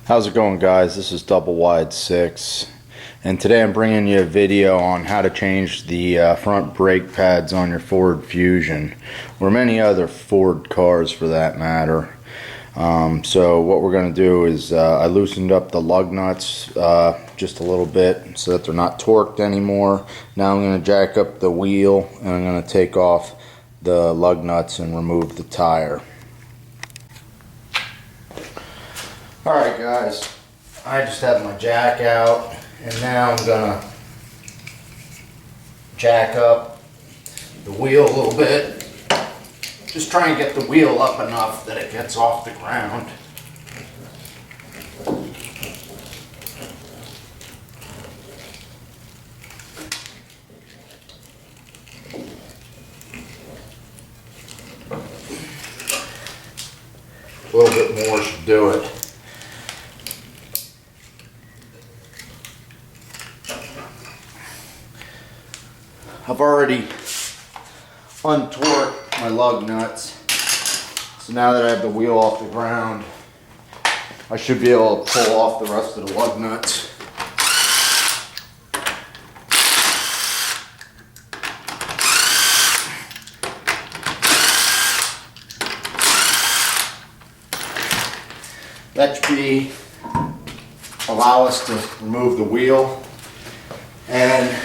How's it going, guys? This is Double Wide 6, and today I'm bringing you a video on how to change the front brake pads on your Ford Fusion, or many other Ford cars for that matter. So what we're going to do is I loosened up the lug nuts just a little bit so that they're not torqued anymore. Now I'm going to jack up the wheel and I'm going to take off the lug nuts and remove the tire. Alright guys, I just have my jack out and now I'm gonna jack up the wheel a little bit. Just try and get the wheel up enough that it gets off the ground. A little bit more should do it. I've already untorqued my lug nuts, so now that I have the wheel off the ground, I should be able to pull off the rest of the lug nuts. That should allow us to remove the wheel, and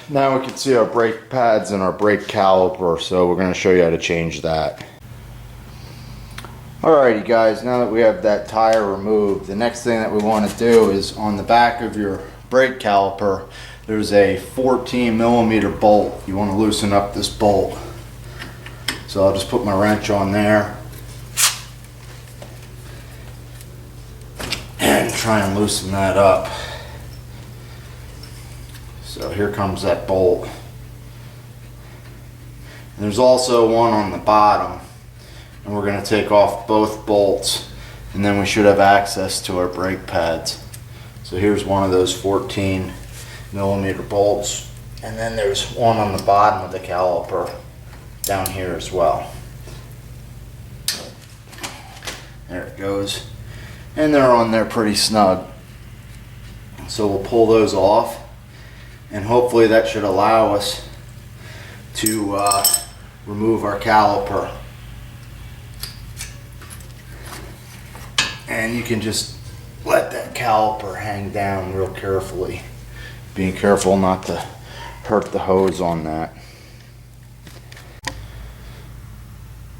now we can see our brake pads and our brake caliper, so we're going to show you how to change that. Alrighty guys, now that we have that tire removed, the next thing that we want to do is on the back of your brake caliper, there's a 14mm bolt. You want to loosen up this bolt. So I'll just put my wrench on there and try and loosen that up. So here comes that bolt. And there's also one on the bottom, and we're going to take off both bolts, and then we should have access to our brake pads. So here's one of those 14mm bolts, and then there's one on the bottom of the caliper down here as well. There it goes, and they're on there pretty snug. So we'll pull those off, and hopefully that should allow us to remove our caliper. And you can just let that caliper hang down real carefully, being careful not to hurt the hose on that.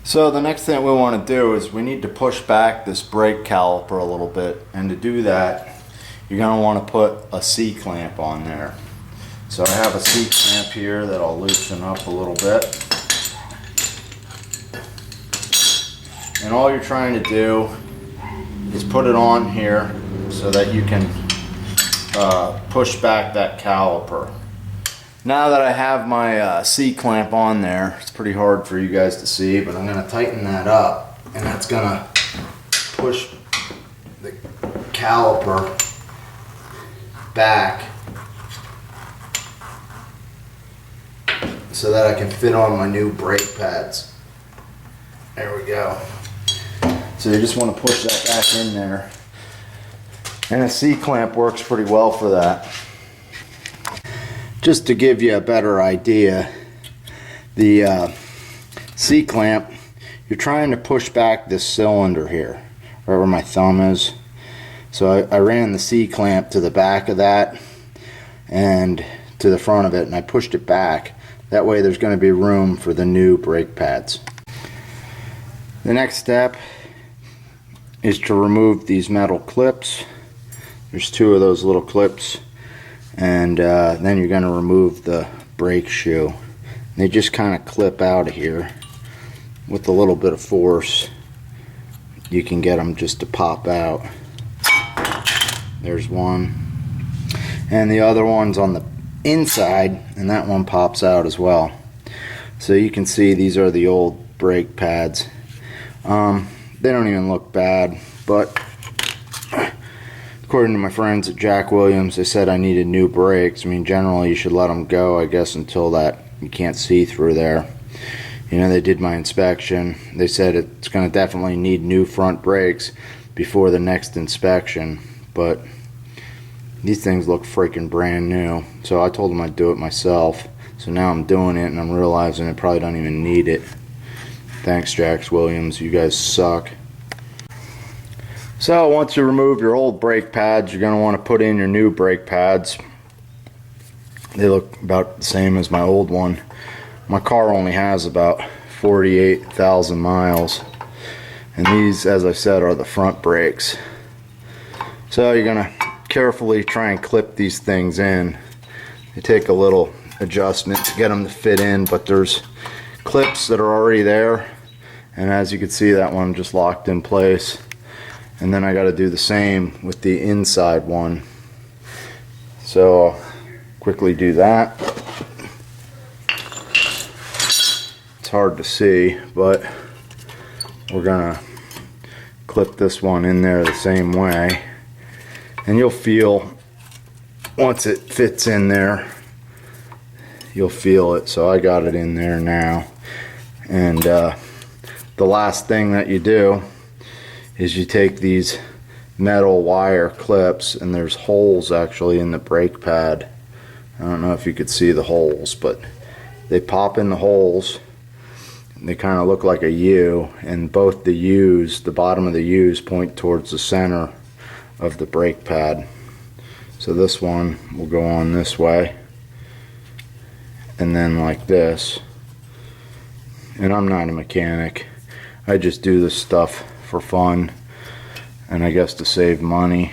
So the next thing we want to do is we need to push back this brake caliper a little bit, and to do that you're going to want to put a C-clamp on there. So I have a C-clamp here that I'll loosen up a little bit. And all you're trying to do is put it on here so that you can push back that caliper. Now that I have my C-clamp on there, it's pretty hard for you guys to see, but I'm going to tighten that up, and that's going to push the caliper back so that I can fit on my new brake pads. There we go. So you just want to push that back in there, and a C-clamp works pretty well for that. Just to give you a better idea, the C-clamp, you're trying to push back this cylinder here, right where my thumb is. So I ran the C-clamp to the back of that and to the front of it, and I pushed it back. That way there's going to be room for the new brake pads. The next step is to remove these metal clips. There's two of those little clips, and then you're going to remove the brake shoe. And they just kind of clip out of here. With a little bit of force, you can get them just to pop out. There's one, and the other one's on the inside, and that one pops out as well. So you can see these are the old brake pads. They don't even look bad, but according to my friends at Jack Williams, they said I needed new brakes. I mean, generally you should let them go, I guess, until that you can't see through there. You know, they did my inspection. They said it's going to definitely need new front brakes, before the next inspection. But these things look freaking brand new, so I told them I'd do it myself. So now I'm doing it, and I'm realizing I probably don't even need it. Thanks, Jax Williams, you guys suck. So once you remove your old brake pads, you're going to want to put in your new brake pads. They look about the same as my old one. My car only has about 48,000 miles, and these, as I said, are the front brakes. So you're going to carefully try and clip these things in. They take a little adjustment to get them to fit in, but there's clips that are already there, and as you can see, that one just locked in place. And then I got to do the same with the inside one. So I'll quickly do that. It's hard to see, but we're gonna clip this one in there the same way, and you'll feel once it fits in there, you'll feel it. So I got it in there now, and the last thing that you do is you take these metal wire clips, and there's holes actually in the brake pad. I don't know if you could see the holes, but they pop in the holes. They kind of look like a U, and both the U's, the bottom of the U's, point towards the center of the brake pad. So this one will go on this way, and then like this. And I'm not a mechanic, I just do this stuff for fun, and I guess to save money.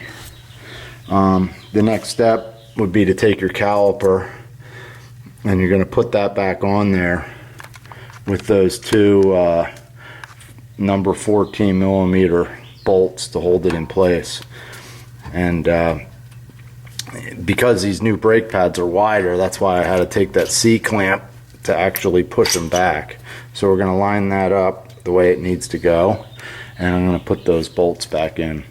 The next step would be to take your caliper, and you're going to put that back on there with those two number 14 millimeter bolts to hold it in place. And because these new brake pads are wider, that's why I had to take that C-clamp to actually push them back. So we're going to line that up the way it needs to go, and I'm going to put those bolts back in.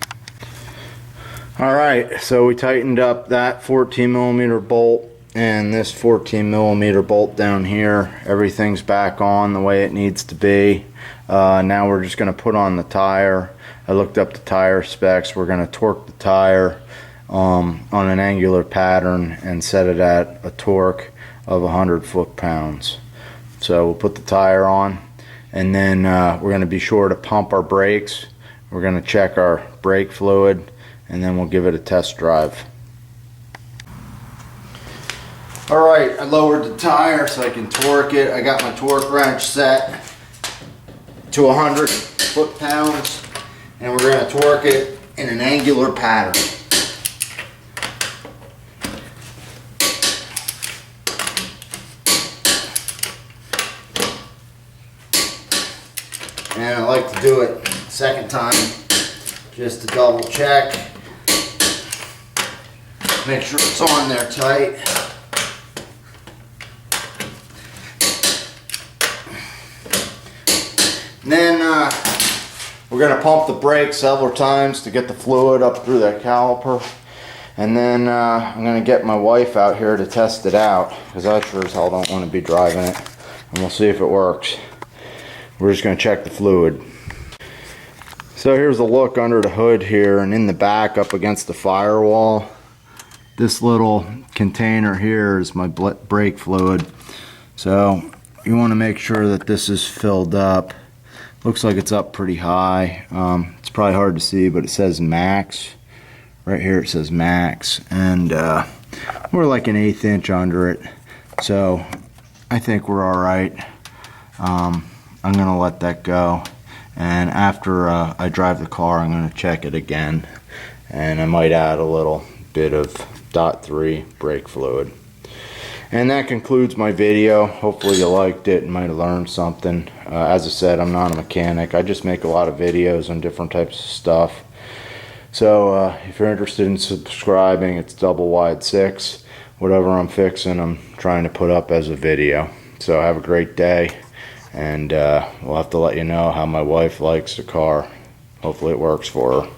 Alright, so we tightened up that 14 millimeter bolt and this 14 millimeter bolt down here. Everything's back on the way it needs to be. Now we're just going to put on the tire. I looked up the tire specs. We're going to torque the tire on an angular pattern and set it at a torque of 100 foot-pounds. So we'll put the tire on, and then we're going to be sure to pump our brakes. We're going to check our brake fluid, and then we'll give it a test drive. Alright, I lowered the tire so I can torque it. I got my torque wrench set to 100 foot-pounds, and we're going to torque it in an angular pattern. And I like to do it second time just to double check, make sure it's on there tight. And then we're going to pump the brakes several times to get the fluid up through that caliper. And then I'm going to get my wife out here to test it out, because I sure as hell don't want to be driving it. And we'll see if it works. We're just going to check the fluid. So here's a look under the hood here, and in the back up against the firewall, this little container here is my brake fluid. So you want to make sure that this is filled up. Looks like it's up pretty high. It's probably hard to see, but it says max. Right here it says max, and we're like an 1/8 inch under it. So I think we're alright. I'm going to let that go, and after I drive the car, I'm going to check it again, and I might add a little bit of .3 brake fluid. And that concludes my video. Hopefully you liked it and might have learned something. As I said, I'm not a mechanic. I just make a lot of videos on different types of stuff. So if you're interested in subscribing, it's double wide 6. Whatever I'm fixing, I'm trying to put up as a video. So have a great day, and we'll have to let you know how my wife likes the car. Hopefully it works for her.